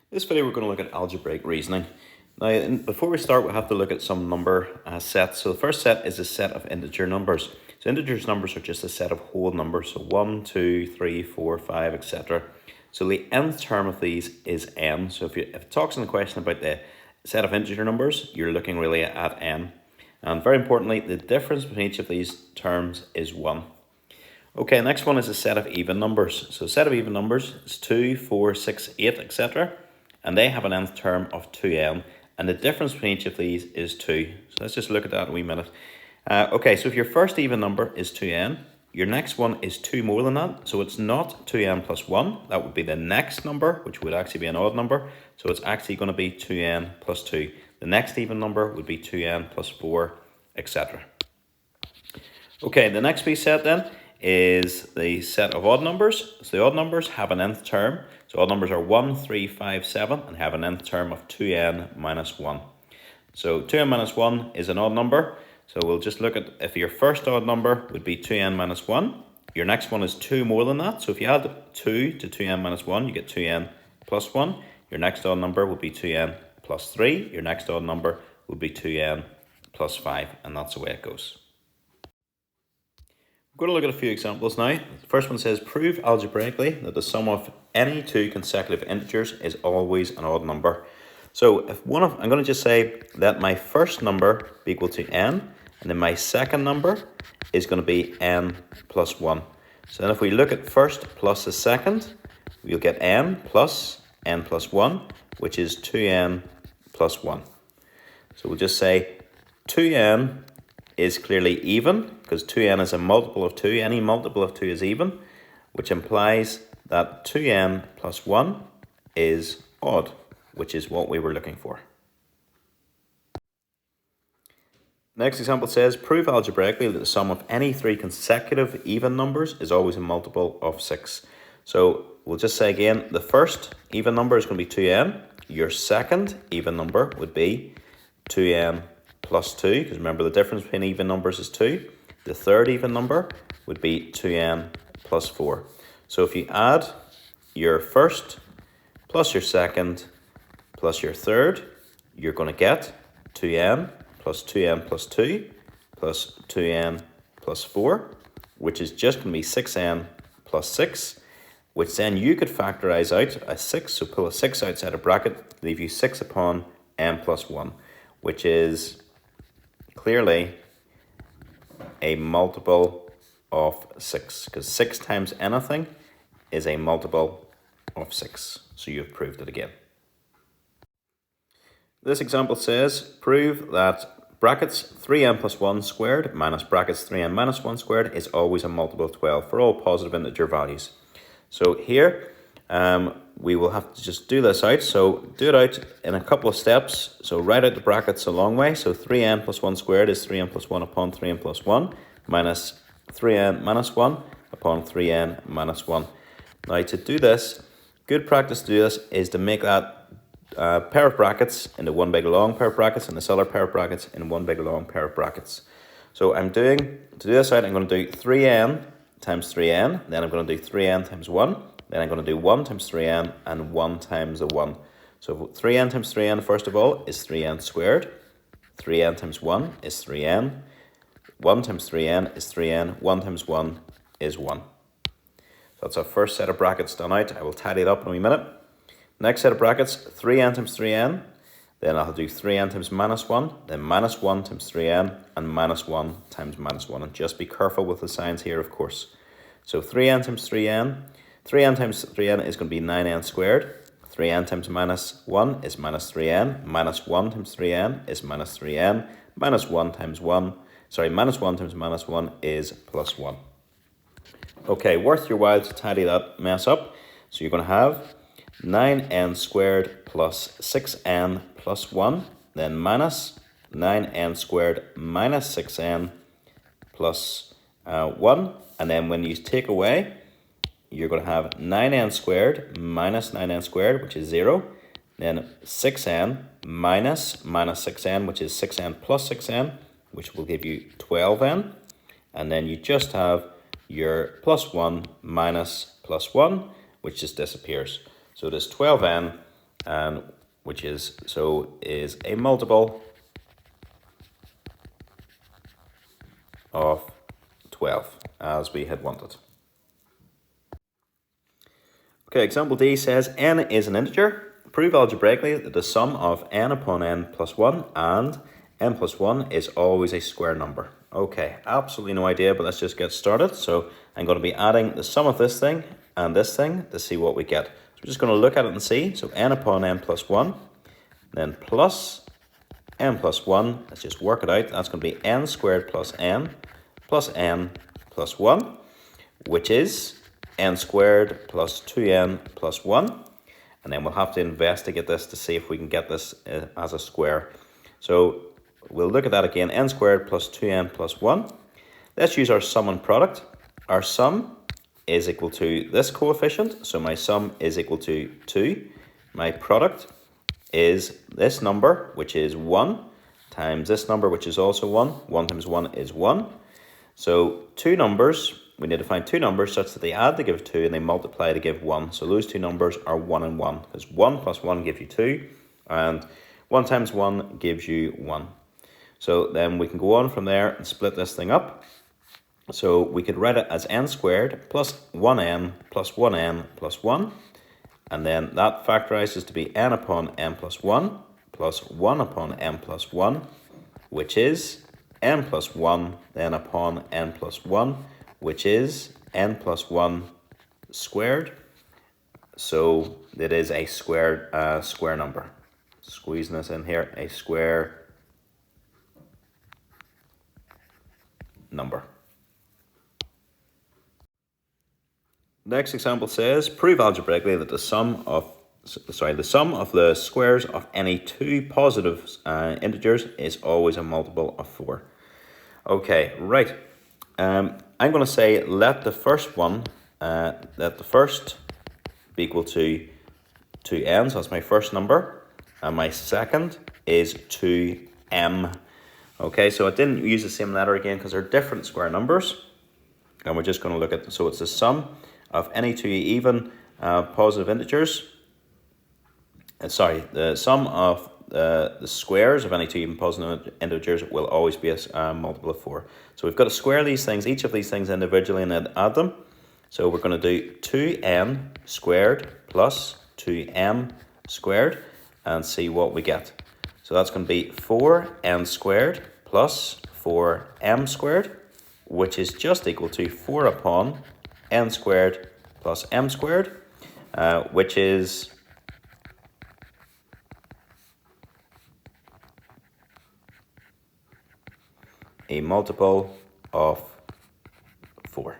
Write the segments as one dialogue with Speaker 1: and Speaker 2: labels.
Speaker 1: This video we're going to look at algebraic reasoning. Now, before we start, we have to look at some number sets. So the first set is a set of integer numbers. So integers numbers are just a set of whole numbers. So 1, 2, 3, 4, 5, etc. So the nth term of these is n. So if it talks in the question about the set of integer numbers, you're looking really at n. And very importantly, the difference between each of these terms is 1. Okay, next one is a set of even numbers. So a set of even numbers is 2, 4, 6, 8, etc. And they have an nth term of 2n. And the difference between each of these is 2. So let's just look at that in a wee minute. Okay, so if your first even number is 2n, your next one is 2 more than that. So it's not 2n plus 1. That would be the next number, which would actually be an odd number. So it's actually going to be 2n plus 2. The next even number would be 2n plus 4, etc. Okay, the next piece set then is the set of odd numbers. So the odd numbers have an nth term. So odd numbers are 1, 3, 5, 7 and have an nth term of 2n minus 1. So 2n minus 1 is an odd number. So we'll just look at if your first odd number would be 2n minus 1. Your next one is 2 more than that. So if you add 2 to 2n minus 1, you get 2n plus 1. Your next odd number would be 2n plus 3. Your next odd number would be 2n plus 5. And that's the way it goes. We're going to look at a few examples now. The first one says, prove algebraically that the sum of any two consecutive integers is always an odd number. So if I'm going to just say that my first number be equal to n, and then my second number is going to be n plus 1. So then if we look at first plus the second, we'll get n plus 1, which is 2n plus 1. So we'll just say 2n is clearly even, because 2n is a multiple of 2. Any multiple of 2 is even, which implies that 2n plus 1 is odd, which is what we were looking for. Next example says, prove algebraically that the sum of any three consecutive even numbers is always a multiple of 6. So we'll just say again, the first even number is going to be 2n. Your second even number would be 2n plus 2, because remember the difference between even numbers is 2. The third even number would be 2n plus 4. So if you add your first plus your second plus your third, you're going to get 2n plus 2n plus 2 plus 2n plus 4, which is just going to be 6n plus 6, which then you could factorize out a 6. So pull a 6 outside a bracket, leave you 6 upon n plus 1, which is clearly a multiple of 6, because 6 times anything is a multiple of 6. So you've proved it again. This example says, prove that brackets 3n plus 1 squared minus brackets 3n minus 1 squared is always a multiple of 12 for all positive integer values. So here we will have to just do this out. So do it out in a couple of steps. So write out the brackets a long way. So 3n plus 1 squared is 3n plus 1 upon 3n plus 1 minus 3n minus 1 upon 3n minus 1. Now to do this, good practice to do this is to make that pair of brackets into one big long pair of brackets and this other pair of brackets in one big long pair of brackets. So to do this out, I'm going to do 3n times 3n, then I'm going to do 3n times 1, then I'm going to do 1 times 3n and 1 times the 1. So 3n times 3n, first of all, is 3n squared. 3n times 1 is 3n. 1 times 3n is 3n. 1 times 1 is 1. So that's our first set of brackets done out. I will tidy it up in a wee minute. Next set of brackets, 3n times 3n. Then I'll do 3n times minus 1. Then minus 1 times 3n. And minus 1 times minus 1. And just be careful with the signs here, of course. So 3n times 3n. 3n times 3n is going to be 9n squared. 3n times minus 1 is minus 3n. Minus 1 times 3n is minus 3n. Minus 1 times 1. Minus 1 times minus 1 is plus 1. Okay, worth your while to tidy that mess up. So you're going to have 9n squared plus 6n plus 1. Then minus 9n squared minus 6n plus 1. And then when you take away, you're going to have 9n squared minus 9n squared, which is 0. Then 6n minus 6n, which is 6n plus 6n, which will give you 12n. And then you just have your plus 1 minus plus 1, which just disappears. So it is 12n and which is a multiple of 12, as we had wanted. Okay, example D says n is an integer. Prove algebraically that the sum of n upon n plus 1 and n plus 1 is always a square number. Okay, absolutely no idea, but let's just get started. So I'm going to be adding the sum of this thing and this thing to see what we get. So we're just going to look at it and see. So n upon n plus 1, then plus n plus 1. Let's just work it out. That's going to be n squared plus n plus 1, which is n squared plus 2n plus 1. And then we'll have to investigate this to see if we can get this as a square. So we'll look at that again. N squared plus 2n plus 1. Let's use our sum and product. Our sum is equal to this coefficient. So my sum is equal to 2. My product is this number, which is 1, times this number, which is also 1. 1 times 1 is 1. So two numbers, we need to find two numbers such that they add to give 2 and they multiply to give 1. So those two numbers are 1 and 1, because 1 plus 1 gives you 2, and 1 times 1 gives you 1. So then we can go on from there and split this thing up. So we could write it as n squared plus 1n plus 1n plus 1. And then that factorizes to be n upon n plus 1 plus 1 upon n plus 1, which is n plus 1 then upon n plus 1, which is n plus 1 squared. So it is a square number. Squeezing this in here, a square number. Next example says, prove algebraically that the sum of the squares of any two positive integers is always a multiple of 4. Okay, right. I'm going to say let the first be equal to 2n, so that's my first number, and my second is 2m. Okay, so I didn't use the same letter again because they're different square numbers, and we're just going to look at, so it's the sum of any two even positive integers. The sum of the squares of any two even positive integers will always be a multiple of 4. So we've got to square these things, each of these things individually, and then add them. So we're going to do 2n squared plus 2m squared and see what we get. So that's going to be 4n squared plus 4m squared, which is just equal to 4 upon n squared plus m squared, which is a multiple of 4.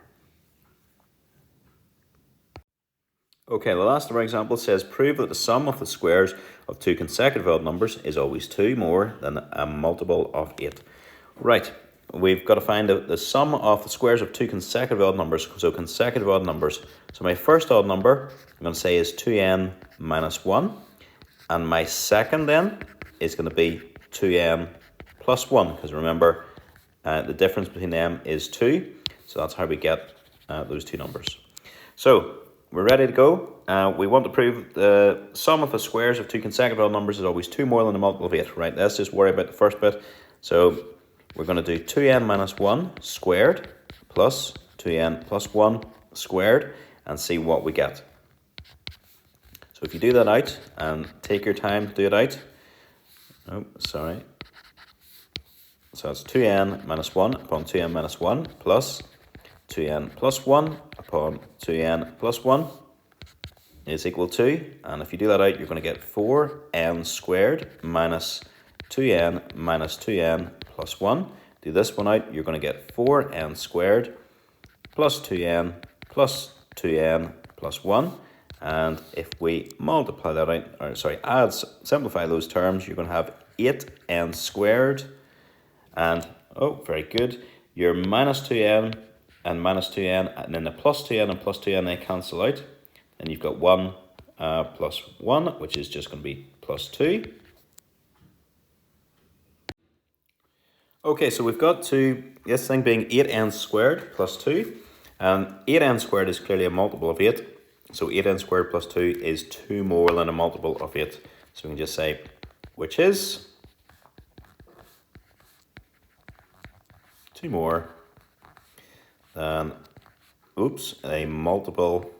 Speaker 1: Okay, the last of our example says, prove that the sum of the squares of two consecutive odd numbers is always 2 more than a multiple of 8. Right, we've got to find out the sum of the squares of two consecutive odd numbers, so consecutive odd numbers. So my first odd number, I'm going to say, is 2n minus 1, and my second then is going to be 2n plus 1, because remember, the difference between them is 2, so that's how we get those two numbers. So we're ready to go. We want to prove the sum of the squares of two consecutive odd numbers is always 2 more than a multiple of 8. Right, let's just worry about the first bit. So we're going to do 2n minus 1 squared plus 2n plus 1 squared and see what we get. So if you do that out, and take your time to do it out. Oh, sorry. So it's 2n minus 1 upon 2n minus 1 plus 2n plus 1 upon 2n plus 1 is equal to, and if you do that out, you're going to get 4n squared minus 2n plus 1. Do this one out, you're going to get 4n squared plus 2n plus 2n plus 1. And if we multiply that out, simplify those terms, you're going to have 8n squared. And, oh, very good, your minus 2n and minus 2n, and then the plus 2n and plus 2n, they cancel out. And you've got 1 plus 1, which is just going to be plus 2. Okay, so we've got to this thing being 8n squared plus 2. And 8n squared is clearly a multiple of 8. So 8n squared plus 2 is 2 more than a multiple of 8. So we can just say, which is 2 more than, a multiple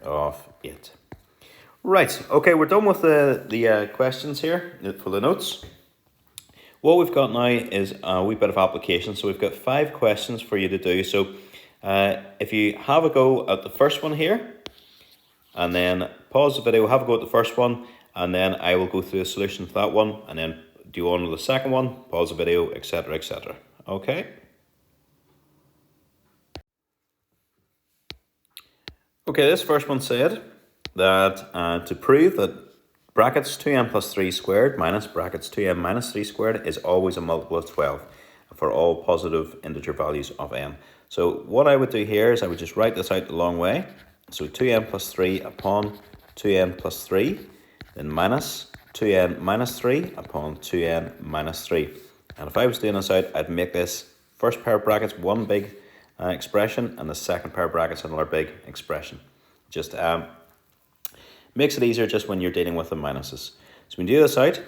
Speaker 1: of 8. Right, okay, we're done with the questions here for the notes. What we've got now is a wee bit of application. So we've got 5 questions for you to do. So if you have a go at the first one here, and then pause the video, have a go at the first one, and then I will go through the solution to that one, and then do on with the second one, pause the video, etc., etc. Okay? Okay, this first one said that to prove that brackets 2n plus 3 squared minus brackets 2n minus 3 squared is always a multiple of 12 for all positive integer values of n. So what I would do here is I would just write this out the long way. So 2n plus 3 upon 2n plus 3, then minus 2n minus 3 upon 2n minus 3. And if I was doing this out, I'd make this first pair of brackets one big expression, and the second pair of brackets another big expression. Just makes it easier just when you're dealing with the minuses. So we do this out.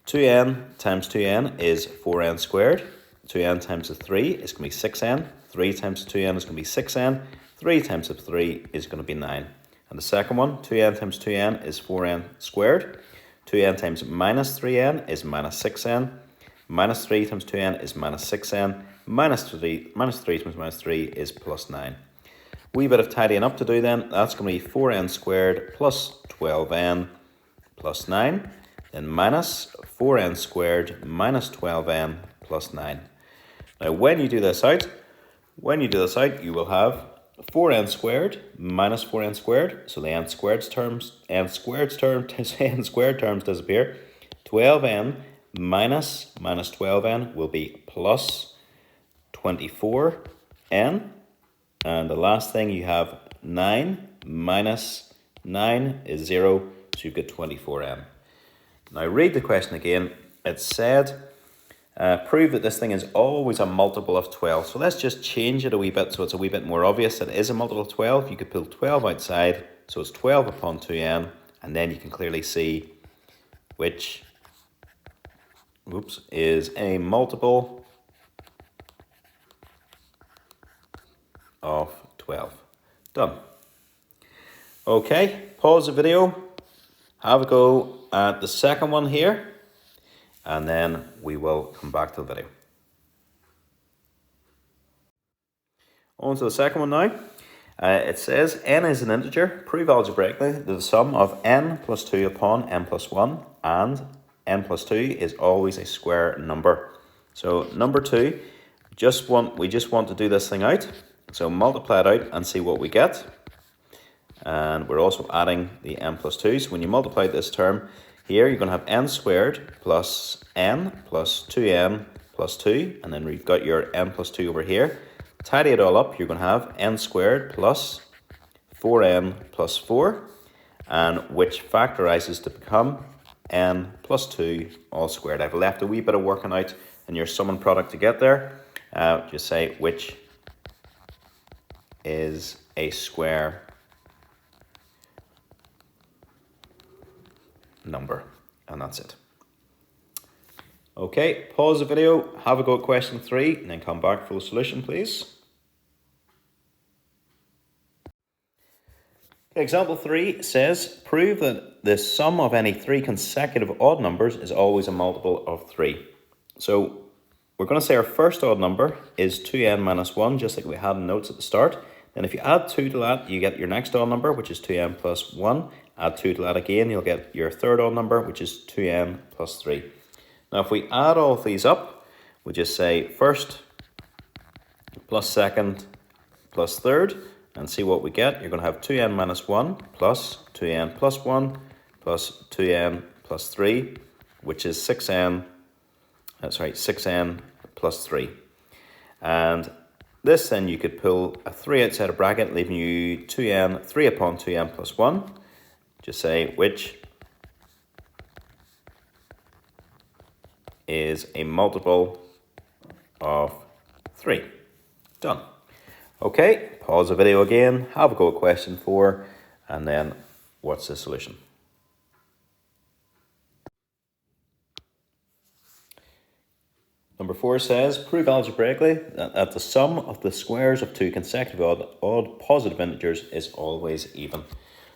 Speaker 1: 2n times 2n is 4n squared. 2n times the 3 is going to be 6n. 3 times 2n is going to be 6n. 3 times 3 is going to be 9. And the second one, 2n times 2n is 4n squared. 2n times minus 3n is minus 6n. Minus 3 times 2n is minus 6n. Minus 3 times minus 3 is plus 9. Wee bit of tidying up to do then. That's going to be 4n squared plus 12n plus 9. Then minus 4n squared minus 12n plus 9. Now when you do this out, you will have 4n squared minus 4n squared. So the n squared terms disappear. 12n minus 12n will be plus 24n. And the last thing you have 9 minus 9 is 0, so you've got 24n. Now read the question again. It said, prove that this thing is always a multiple of 12. So let's just change it a wee bit so it's a wee bit more obvious that it is a multiple of 12. You could pull 12 outside, so it's 12 upon 2n, and then you can clearly see which is a multiple of 12. Done. Okay, pause the video, have a go at the second one here, and then we will come back to the video. On to the second one now. It says n is an integer. Prove algebraically that the sum of n plus 2 upon n plus 1 and n plus 2 is always a square number. So number 2, we just want to do this thing out. So multiply it out and see what we get. And we're also adding the n plus 2. So when you multiply this term here, you're going to have n squared plus n plus 2n plus 2. And then we've got your n plus 2 over here. Tidy it all up, you're going to have n squared plus 4n plus 4. And which factorizes to become n plus 2 all squared. I've left a wee bit of working out in your sum and product to get there. Just say which is a square number, and that's it. Okay, pause the video, have a go at question 3, and then come back for the solution, please. Okay, example 3 says, prove that the sum of any 3 consecutive odd numbers is always a multiple of 3. So we're going to say our first odd number is 2n minus 1, just like we had in notes at the start. Then if you add 2 to that, you get your next odd number, which is 2n plus 1. Add 2 to that again, you'll get your third odd number, which is 2n plus 3. Now if we add all of these up, we just say first plus second plus third, and see what we get. You're going to have 2n minus 1 plus 2n plus 1 plus 2n plus 3, which is 6n plus 3. And this then you could pull a 3 outside a bracket, leaving you 3 upon 2n plus 1. Just say which is a multiple of 3. Done. Okay, pause the video again, have a go at question 4, and then what's the solution? Number 4 says, prove algebraically that the sum of the squares of two consecutive odd positive integers is always even.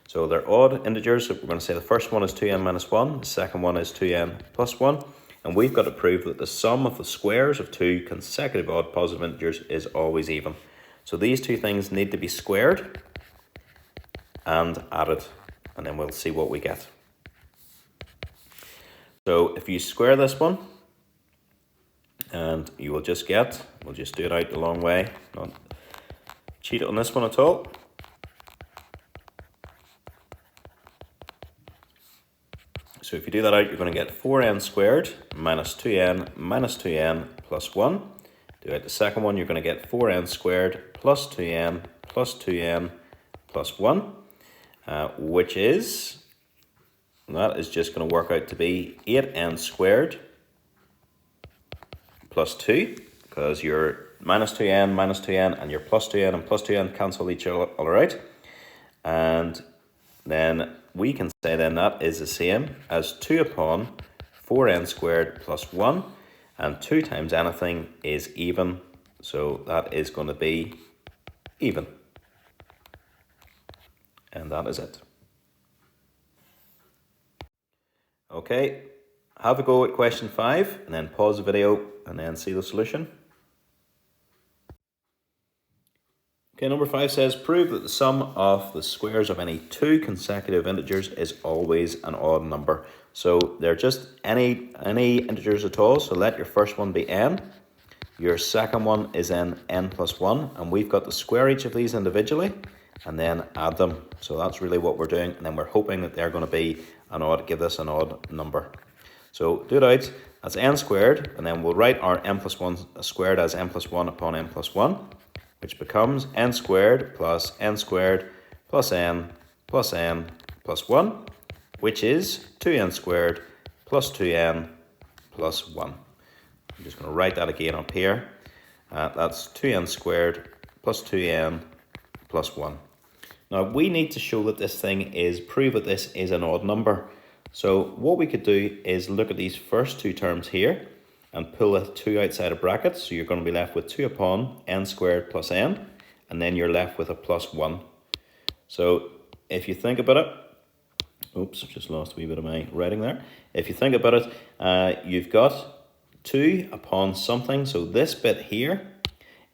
Speaker 1: So they're odd integers, so we're going to say the first one is 2n minus 1, the second one is 2n plus 1, and we've got to prove that the sum of the squares of two consecutive odd positive integers is always even. So these two things need to be squared and added, and then we'll see what we get. So if you square this one, and you will just get, we'll just do it out the long way, not cheat on this one at all. So if you do that out, you're going to get 4n squared minus 2n plus 1. Do out the second one, you're going to get 4n squared plus 2n plus 1, which is, that is just going to work out to be 8n squared plus 2, because your minus 2n and your plus 2n and plus 2n cancel each other out. And then we can say then that is the same as 2 upon 4n squared plus 1, and 2 times anything is even, so that is going to be even. And that is it. Okay, have a go at question 5, and then pause the video and then see the solution. Okay, number 5 says, prove that the sum of the squares of any two consecutive integers is always an odd number. So they're just any integers at all, so let your first one be n. Your second one is then n plus 1, and we've got to square each of these individually and then add them. So that's really what we're doing, and then we're hoping that they're going to be an odd, give us an odd number. So do it out, that's n squared, and then we'll write our n plus 1 squared as n plus 1 upon n plus 1. Which becomes n squared plus n plus n plus 1, which is 2n squared plus 2n plus 1. I'm just going to write that again up here. That's 2n squared plus 2n plus 1. Now we need to show that this thing is, prove that this is an odd number. So what we could do is look at these first two terms here and pull the 2 outside of brackets, so you're going to be left with 2 upon n squared plus n, and then you're left with a plus 1. So if you think about it, oops, I've just lost a wee bit of my writing there. If you think about it, you've got 2 upon something, so this bit here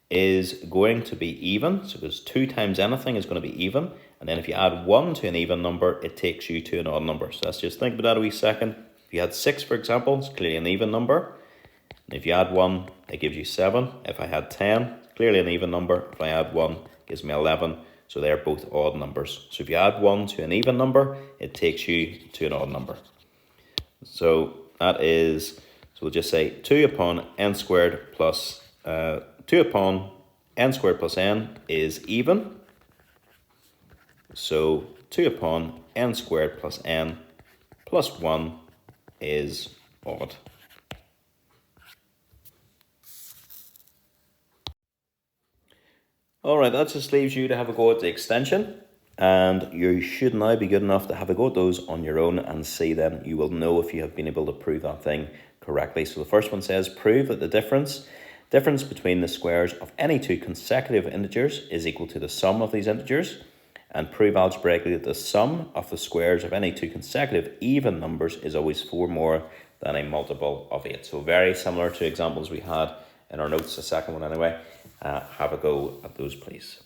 Speaker 1: is going to be even, so because 2 times anything is going to be even, and then if you add 1 to an even number, it takes you to an odd number. So let's just think about that a wee second. If you had 6, for example, it's clearly an even number. If you add 1, it gives you 7. If I had 10, clearly an even number. If I add 1, it gives me 11. So they're both odd numbers. So if you add 1 to an even number, it takes you to an odd number. So that is, so we'll just say 2 upon n squared plus 2 upon n squared plus n is even. So 2 upon n squared plus n plus 1 is odd. Alright, that just leaves you to have a go at the extension, and you should now be good enough to have a go at those on your own and see then. You will know if you have been able to prove that thing correctly. So the first one says, prove that the difference between the squares of any two consecutive integers is equal to the sum of these integers, and prove algebraically that the sum of the squares of any two consecutive even numbers is always 4 more than a multiple of 8. So very similar to examples we had in our notes, the second one anyway. Have a go at those, please.